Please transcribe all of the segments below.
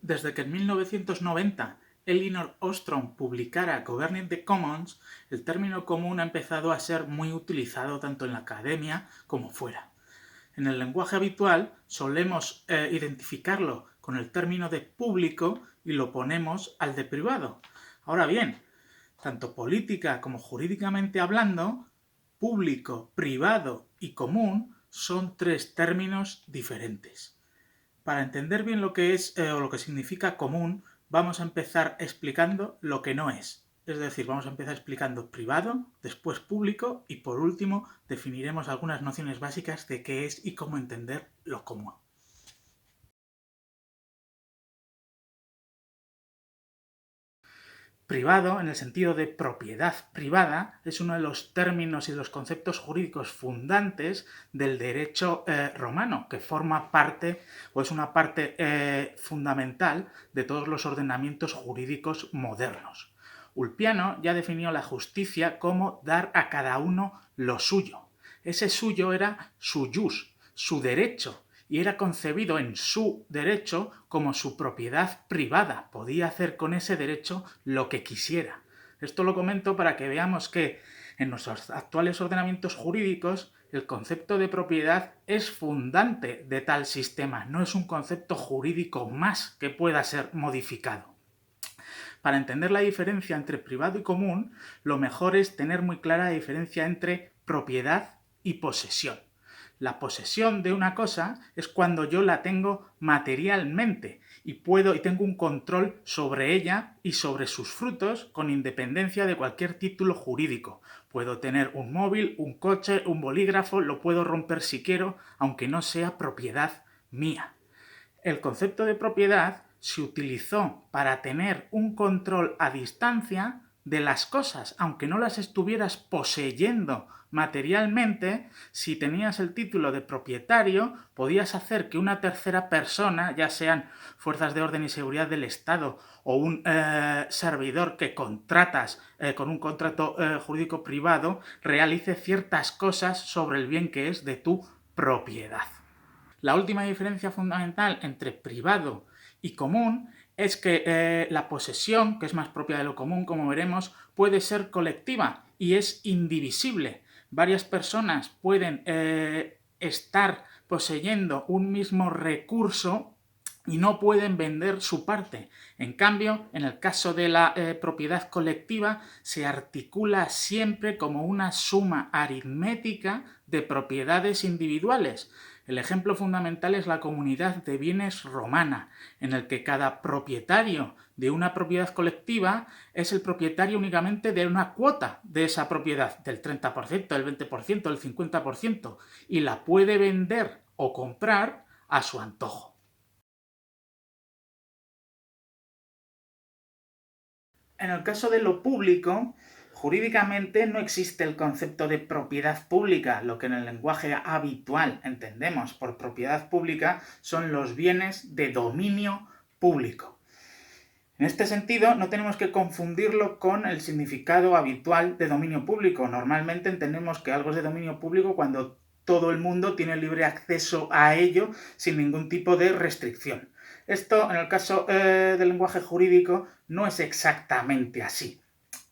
Desde que en 1990 Elinor Ostrom publicara Governing the Commons, el término común ha empezado a ser muy utilizado tanto en la academia como fuera. En el lenguaje habitual solemos identificarlo con el término de público y lo ponemos al de privado. Ahora bien, tanto política como jurídicamente hablando, público, privado y común son tres términos diferentes. Para entender bien lo que es o lo que significa común, vamos a empezar explicando lo que no es. Es decir, vamos a empezar explicando privado, después público y por último definiremos algunas nociones básicas de qué es y cómo entender lo común. Privado, en el sentido de propiedad privada, es uno de los términos y los conceptos jurídicos fundantes del derecho romano, que forma parte o es una parte fundamental de todos los ordenamientos jurídicos modernos. Ulpiano ya definió la justicia como dar a cada uno lo suyo. Ese suyo era su jus, su derecho, y era concebido en su derecho como su propiedad privada. Podía hacer con ese derecho lo que quisiera. Esto lo comento para que veamos que en nuestros actuales ordenamientos jurídicos el concepto de propiedad es fundante de tal sistema, no es un concepto jurídico más que pueda ser modificado. Para entender la diferencia entre privado y común, lo mejor es tener muy clara la diferencia entre propiedad y posesión. La posesión de una cosa es cuando yo la tengo materialmente y tengo un control sobre ella y sobre sus frutos con independencia de cualquier título jurídico. Puedo tener un móvil, un coche, un bolígrafo, lo puedo romper si quiero, aunque no sea propiedad mía. El concepto de propiedad se utilizó para tener un control a distancia de las cosas, aunque no las estuvieras poseyendo materialmente. Si tenías el título de propietario, podías hacer que una tercera persona, ya sean fuerzas de orden y seguridad del Estado o un servidor que contratas con un contrato jurídico privado, realice ciertas cosas sobre el bien que es de tu propiedad. La última diferencia fundamental entre privado y común es que la posesión, que es más propia de lo común, como veremos, puede ser colectiva y es indivisible. Varias personas pueden estar poseyendo un mismo recurso y no pueden vender su parte. En cambio, en el caso de la propiedad colectiva, se articula siempre como una suma aritmética de propiedades individuales. El ejemplo fundamental es la comunidad de bienes romana, en el que cada propietario de una propiedad colectiva es el propietario únicamente de una cuota de esa propiedad, del 30%, del 20%, del 50%, y la puede vender o comprar a su antojo. En el caso de lo público, jurídicamente no existe el concepto de propiedad pública. Lo que en el lenguaje habitual entendemos por propiedad pública son los bienes de dominio público. En este sentido, no tenemos que confundirlo con el significado habitual de dominio público. Normalmente entendemos que algo es de dominio público cuando todo el mundo tiene libre acceso a ello sin ningún tipo de restricción. Esto, en el caso del lenguaje jurídico, no es exactamente así.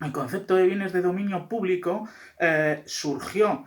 El concepto de bienes de dominio público surgió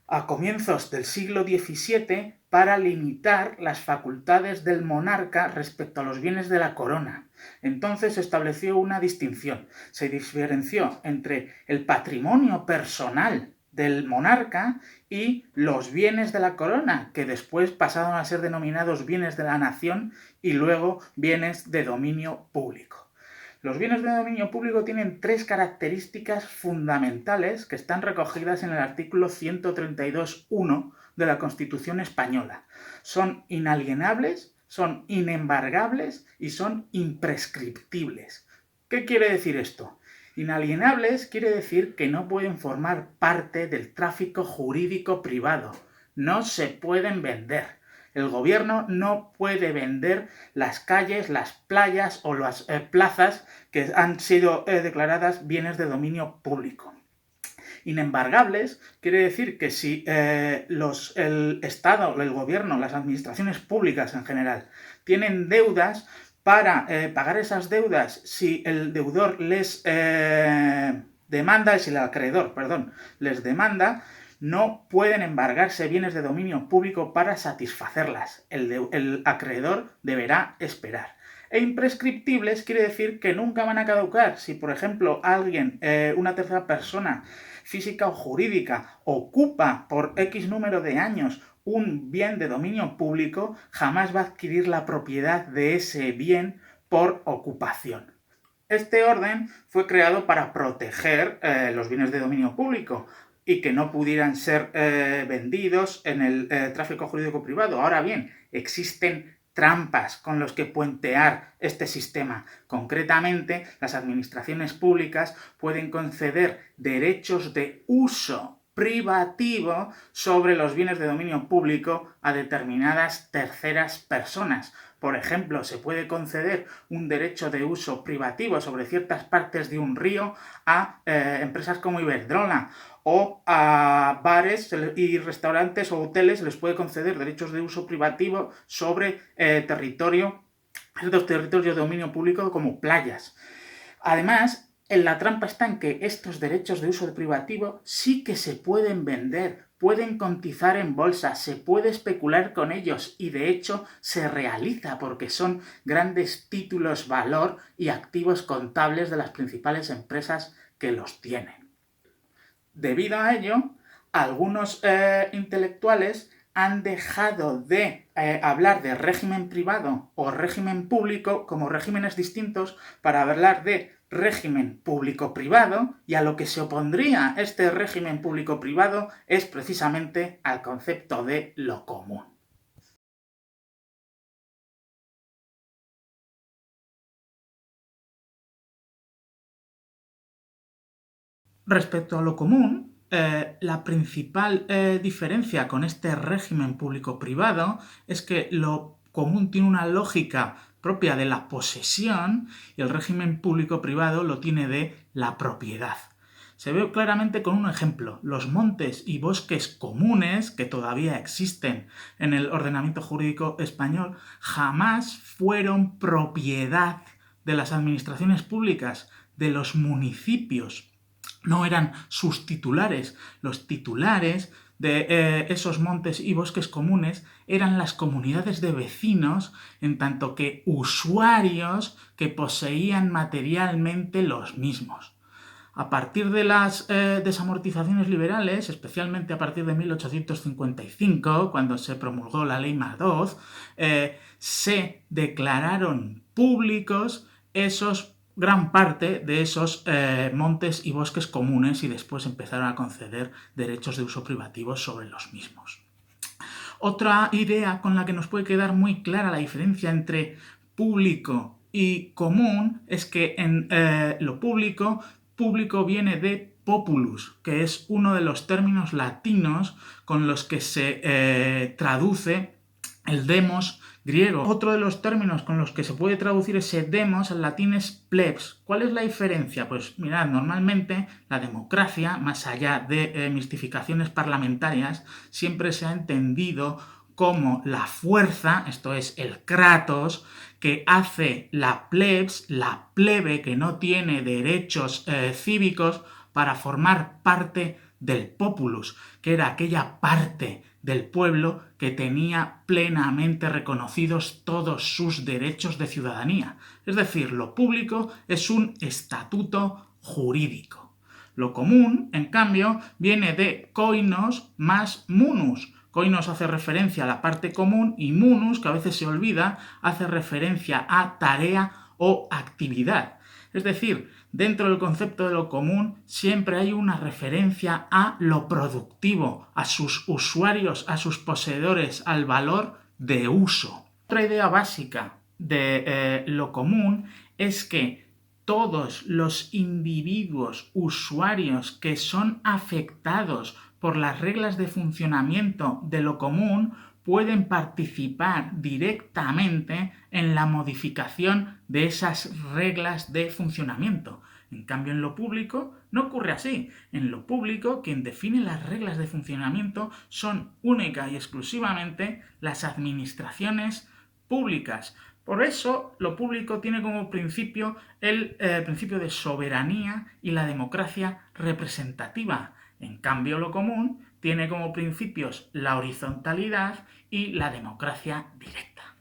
a comienzos del siglo XVII para limitar las facultades del monarca respecto a los bienes de la corona. Entonces se estableció una distinción. Se diferenció entre el patrimonio personal del monarca y los bienes de la corona, que después pasaron a ser denominados bienes de la nación y luego bienes de dominio público. Los bienes de dominio público tienen tres características fundamentales que están recogidas en el artículo 132.1 de la Constitución española. Son inalienables, son inembargables y son imprescriptibles. ¿Qué quiere decir esto? Inalienables quiere decir que no pueden formar parte del tráfico jurídico privado. No se pueden vender. El gobierno no puede vender las calles, las playas o las plazas que han sido declaradas bienes de dominio público. Inembargables quiere decir que si el Estado, el gobierno, las administraciones públicas en general tienen deudas, para pagar esas deudas si el deudor les demanda, si el acreedor, perdón, les demanda, no pueden embargarse bienes de dominio público para satisfacerlas. El acreedor deberá esperar. E imprescriptibles quiere decir que nunca van a caducar. Si, por ejemplo, alguien, una tercera persona, física o jurídica, ocupa por X número de años un bien de dominio público, jamás va a adquirir la propiedad de ese bien por ocupación. Este orden fue creado para proteger los bienes de dominio público y que no pudieran ser vendidos en el tráfico jurídico privado. Ahora bien, existen trampas con los que puentear este sistema. Concretamente, las administraciones públicas pueden conceder derechos de uso privativo sobre los bienes de dominio público a determinadas terceras personas. Por ejemplo, se puede conceder un derecho de uso privativo sobre ciertas partes de un río a empresas como Iberdrola, o a bares y restaurantes o hoteles se les puede conceder derechos de uso privativo sobre ciertos territorios de dominio público como playas. Además, la trampa está en que estos derechos de uso privativo sí que se pueden vender, pueden cotizar en bolsa, se puede especular con ellos y de hecho se realiza porque son grandes títulos valor y activos contables de las principales empresas que los tienen. Debido a ello, algunos intelectuales han dejado de hablar de régimen privado o régimen público como regímenes distintos para hablar de régimen público-privado, y a lo que se opondría este régimen público-privado es precisamente al concepto de lo común. Respecto a lo común, la principal diferencia con este régimen público-privado es que lo común tiene una lógica propia de la posesión y el régimen público-privado lo tiene de la propiedad. Se ve claramente con un ejemplo. Los montes y bosques comunes, que todavía existen en el ordenamiento jurídico español, jamás fueron propiedad de las administraciones públicas, de los municipios. No eran sus titulares. Los titulares de esos montes y bosques comunes eran las comunidades de vecinos, en tanto que usuarios que poseían materialmente los mismos. A partir de las desamortizaciones liberales, especialmente a partir de 1855, cuando se promulgó la Ley Madoz, se declararon públicos gran parte de esos montes y bosques comunes y después empezaron a conceder derechos de uso privativo sobre los mismos. Otra idea con la que nos puede quedar muy clara la diferencia entre público y común es que en lo público viene de populus, que es uno de los términos latinos con los que se traduce el demos griego. Otro de los términos con los que se puede traducir ese demos en latín es plebs. ¿Cuál es la diferencia? Pues mirad, normalmente la democracia, más allá de mistificaciones parlamentarias, siempre se ha entendido como la fuerza, esto es el kratos, que hace la plebs, la plebe que no tiene derechos cívicos, para formar parte del populus, que era aquella parte del pueblo que tenía plenamente reconocidos todos sus derechos de ciudadanía. Es decir, lo público es un estatuto jurídico. Lo común, en cambio, viene de koinos más munus. Koinos hace referencia a la parte común y munus, que a veces se olvida, hace referencia a tarea o actividad. Es decir, dentro del concepto de lo común siempre hay una referencia a lo productivo, a sus usuarios, a sus poseedores, al valor de uso. Otra idea básica de lo común es que todos los individuos, usuarios que son afectados por las reglas de funcionamiento de lo común pueden participar directamente en la modificación de esas reglas de funcionamiento. En cambio, en lo público no ocurre así. En lo público, quien define las reglas de funcionamiento son única y exclusivamente las administraciones públicas. Por eso, lo público tiene como principio el principio de soberanía y la democracia representativa. En cambio, lo común tiene como principios la horizontalidad y la democracia directa.